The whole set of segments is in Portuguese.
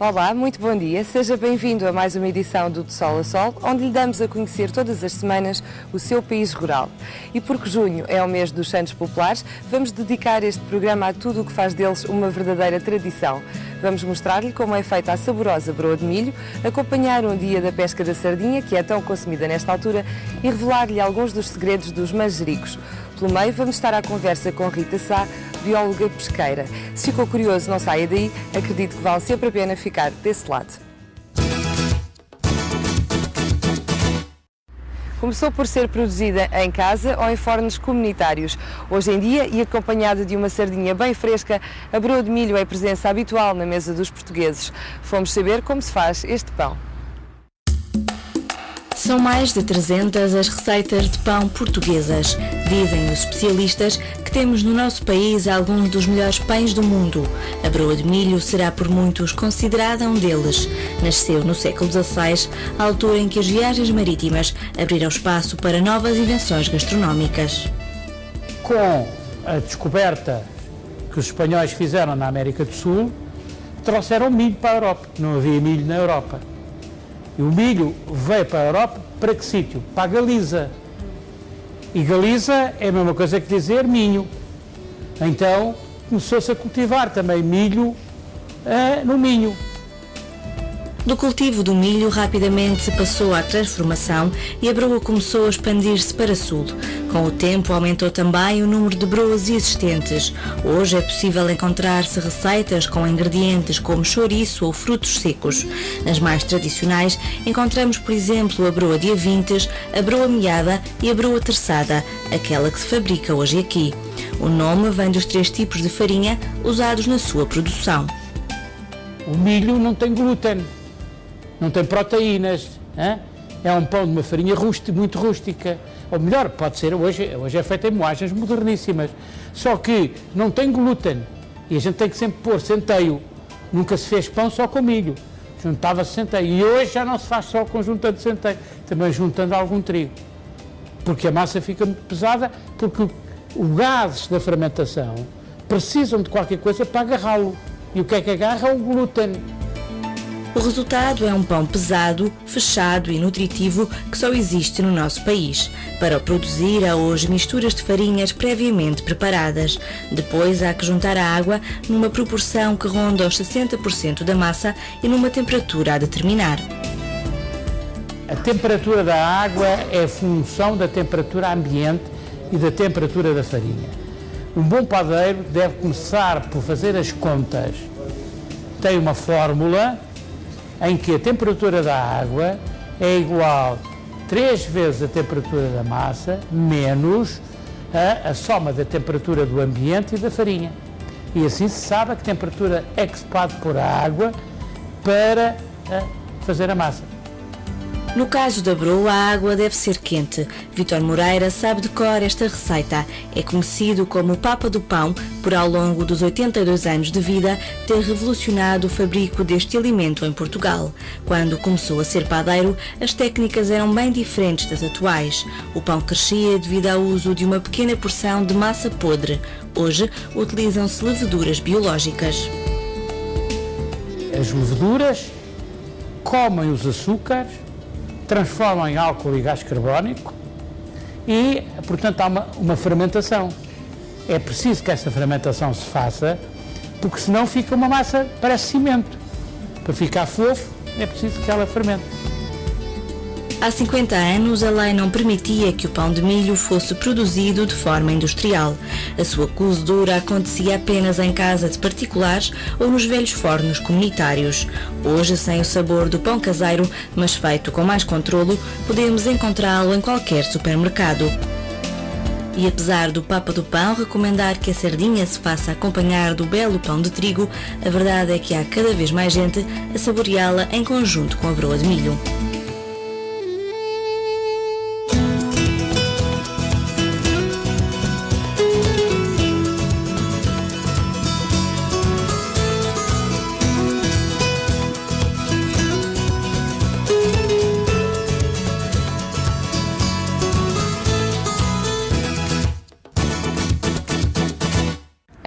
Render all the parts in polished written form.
Olá, muito bom dia. Seja bem-vindo a mais uma edição do De Sol a Sol, onde lhe damos a conhecer todas as semanas o seu país rural. E porque junho é o mês dos Santos Populares, vamos dedicar este programa a tudo o que faz deles uma verdadeira tradição. Vamos mostrar-lhe como é feita a saborosa broa de milho, acompanhar um dia da pesca da sardinha, que é tão consumida nesta altura, e revelar-lhe alguns dos segredos dos manjericos. Pelo meio, vamos estar à conversa com Rita Sá, bióloga pesqueira. Se ficou curioso, não saia daí, acredito que vale sempre a pena ficar desse lado. Começou por ser produzida em casa ou em fornos comunitários. Hoje em dia, e acompanhada de uma sardinha bem fresca, a broa de milho é presença habitual na mesa dos portugueses. Fomos saber como se faz este pão. São mais de 300 as receitas de pão portuguesas. Dizem os especialistas que temos no nosso país alguns dos melhores pães do mundo. A broa de milho será por muitos considerada um deles. Nasceu no século XVI, a altura em que as viagens marítimas abriram espaço para novas invenções gastronómicas. Com a descoberta que os espanhóis fizeram na América do Sul, trouxeram milho para a Europa. Não havia milho na Europa. E o milho veio para a Europa para que sítio? Para a Galiza. E Galiza é a mesma coisa que dizer Minho. Então começou-se a cultivar também milho no Minho. Do cultivo do milho rapidamente se passou à transformação e a broa começou a expandir-se para sul. Com o tempo aumentou também o número de broas existentes. Hoje é possível encontrar-se receitas com ingredientes como chouriço ou frutos secos. Nas mais tradicionais encontramos, por exemplo, a broa de avintes, a broa meada e a broa terçada, aquela que se fabrica hoje aqui. O nome vem dos 3 tipos de farinha usados na sua produção. O milho não tem glúten. Não tem proteínas, hein? É um pão de uma farinha muito rústica. Ou melhor, pode ser, hoje é feito em moagens moderníssimas. Só que não tem glúten e a gente tem que sempre pôr centeio. Nunca se fez pão só com milho. Juntava-se centeio. E hoje já não se faz só com juntando centeio, também juntando algum trigo. Porque a massa fica muito pesada, porque os gases da fermentação precisam de qualquer coisa para agarrá-lo. E o que é que agarra? O glúten. O resultado é um pão pesado, fechado e nutritivo que só existe no nosso país. Para o produzir, há hoje misturas de farinhas previamente preparadas. Depois há que juntar a água numa proporção que ronda os 60% da massa e numa temperatura a determinar. A temperatura da água é função da temperatura ambiente e da temperatura da farinha. Um bom padeiro deve começar por fazer as contas. Tem uma fórmula em que a temperatura da água é igual 3 vezes a temperatura da massa menos a soma da temperatura do ambiente e da farinha. E assim se sabe a que temperatura é que se pode pôr a água para fazer a massa. No caso da broa, a água deve ser quente. Vítor Moreira sabe de cor esta receita. É conhecido como o Papa do Pão por, ao longo dos 82 anos de vida, ter revolucionado o fabrico deste alimento em Portugal. Quando começou a ser padeiro, as técnicas eram bem diferentes das atuais. O pão crescia devido ao uso de uma pequena porção de massa podre. Hoje, utilizam-se leveduras biológicas. As leveduras comem os açúcares, transformam em álcool e gás carbónico e, portanto, há uma fermentação. É preciso que essa fermentação se faça, porque senão fica uma massa, parece cimento. Para ficar fofo, é preciso que ela fermente. Há 50 anos, a lei não permitia que o pão de milho fosse produzido de forma industrial. A sua cozedura acontecia apenas em casa de particulares ou nos velhos fornos comunitários. Hoje, sem o sabor do pão caseiro, mas feito com mais controlo, podemos encontrá-lo em qualquer supermercado. E apesar do Papa do Pão recomendar que a sardinha se faça acompanhar do belo pão de trigo, a verdade é que há cada vez mais gente a saboreá-la em conjunto com a broa de milho.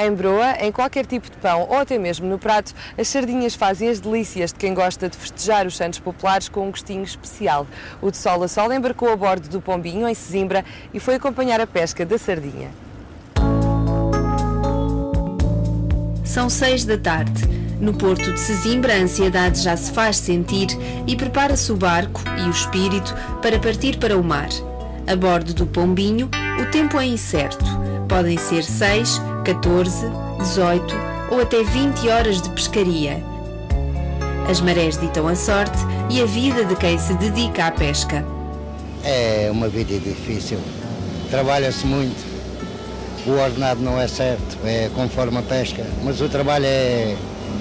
Em broa, em qualquer tipo de pão ou até mesmo no prato, as sardinhas fazem as delícias de quem gosta de festejar os Santos Populares com um gostinho especial. O De Sol a Sol embarcou a bordo do Pombinho, em Sesimbra, e foi acompanhar a pesca da sardinha. São 6 da tarde. No porto de Sesimbra, a ansiedade já se faz sentir e prepara-se o barco e o espírito para partir para o mar. A bordo do Pombinho, o tempo é incerto. Podem ser 6, 14, 18 ou até 20 horas de pescaria. As marés ditam a sorte e a vida de quem se dedica à pesca. É uma vida difícil. Trabalha-se muito. O ordenado não é certo, é conforme a pesca, mas o trabalho é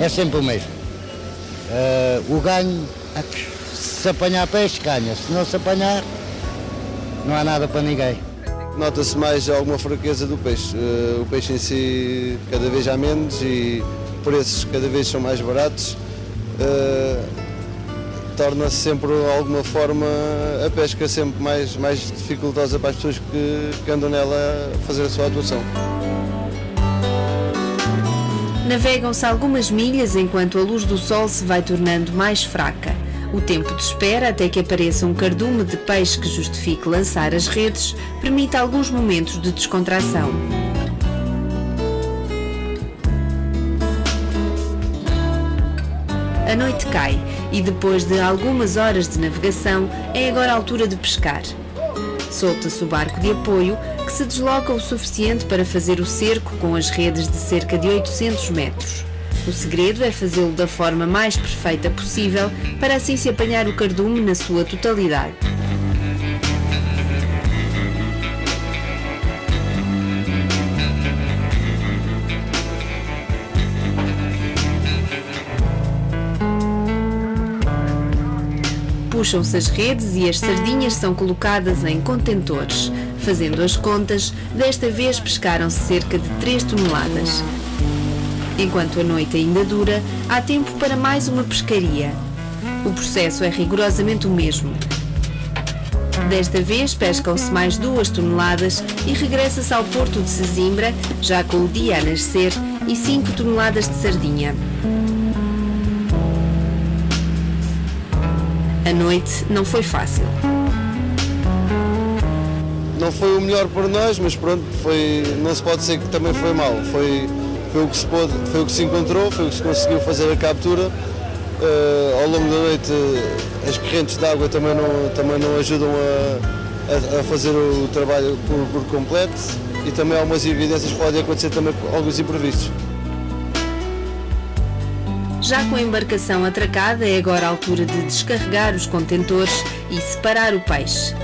sempre o mesmo. O ganho, se apanhar peixe, ganha. Se não se apanhar, não há nada para ninguém. Nota-se mais alguma fraqueza do peixe. O peixe em si cada vez há menos e preços cada vez são mais baratos. Torna-se sempre, de alguma forma, a pesca sempre mais dificultosa para as pessoas que andam nela a fazer a sua atuação. Navegam-se algumas milhas enquanto a luz do sol se vai tornando mais fraca. O tempo de espera até que apareça um cardume de peixe que justifique lançar as redes permite alguns momentos de descontração. A noite cai e depois de algumas horas de navegação é agora a altura de pescar. Solta-se o barco de apoio que se desloca o suficiente para fazer o cerco com as redes de cerca de 800 metros. O segredo é fazê-lo da forma mais perfeita possível para assim se apanhar o cardume na sua totalidade. Puxam-se as redes e as sardinhas são colocadas em contentores. Fazendo as contas, desta vez pescaram-se cerca de 3 toneladas. Enquanto a noite ainda dura, há tempo para mais uma pescaria. O processo é rigorosamente o mesmo. Desta vez pescam-se mais 2 toneladas e regressa-se ao porto de Sesimbra, já com o dia a nascer, e 5 toneladas de sardinha. A noite não foi fácil. Não foi o melhor para nós, mas pronto, não se pode dizer que também foi mal. Foi o que se pôde, foi o que se encontrou, foi o que se conseguiu fazer a captura. Ao longo da noite as correntes de água também não ajudam a fazer o trabalho por completo e também algumas evidências podem acontecer também alguns imprevistos. Já com a embarcação atracada, é agora a altura de descarregar os contentores e separar o peixe.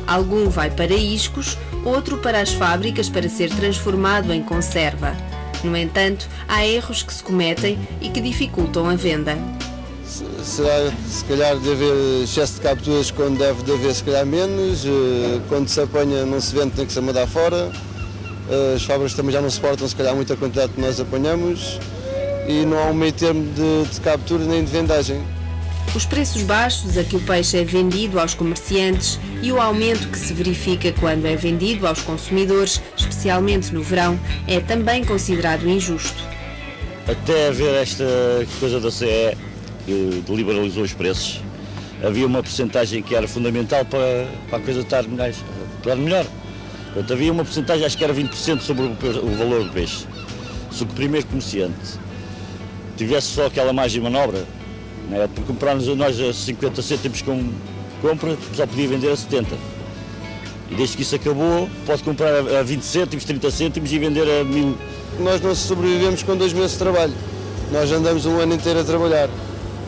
Algum vai para iscos, outro para as fábricas para ser transformado em conserva. No entanto, há erros que se cometem e que dificultam a venda. Será, se calhar, de haver excesso de capturas quando deve de haver, se calhar, menos. Quando se apanha, não se vende, tem que se mandar fora. As fábricas também já não suportam, se calhar, muita quantidade que nós apanhamos. E não há um meio termo de captura nem de vendagem. Os preços baixos a que o peixe é vendido aos comerciantes e o aumento que se verifica quando é vendido aos consumidores, especialmente no verão, é também considerado injusto. Até haver esta coisa da CE, que liberalizou os preços, havia uma percentagem que era fundamental para a coisa estar melhor. Portanto, havia uma percentagem, acho que era 20% sobre o valor do peixe. Se o primeiro comerciante tivesse só aquela margem de manobra, né, por comprar-nos nós a 50 cêntimos com compra, só podia vender a 70. E desde que isso acabou, pode comprar a 20 cêntimos, 30 cêntimos e vender a 1000. Nós não sobrevivemos com 2 meses de trabalho. Nós andamos um ano inteiro a trabalhar.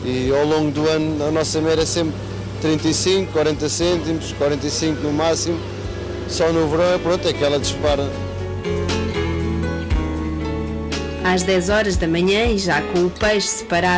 E ao longo do ano a nossa média é sempre 35, 40 cêntimos, 45 no máximo. Só no verão, pronto, é que ela dispara. Às 10 horas da manhã e já com o peixe separado,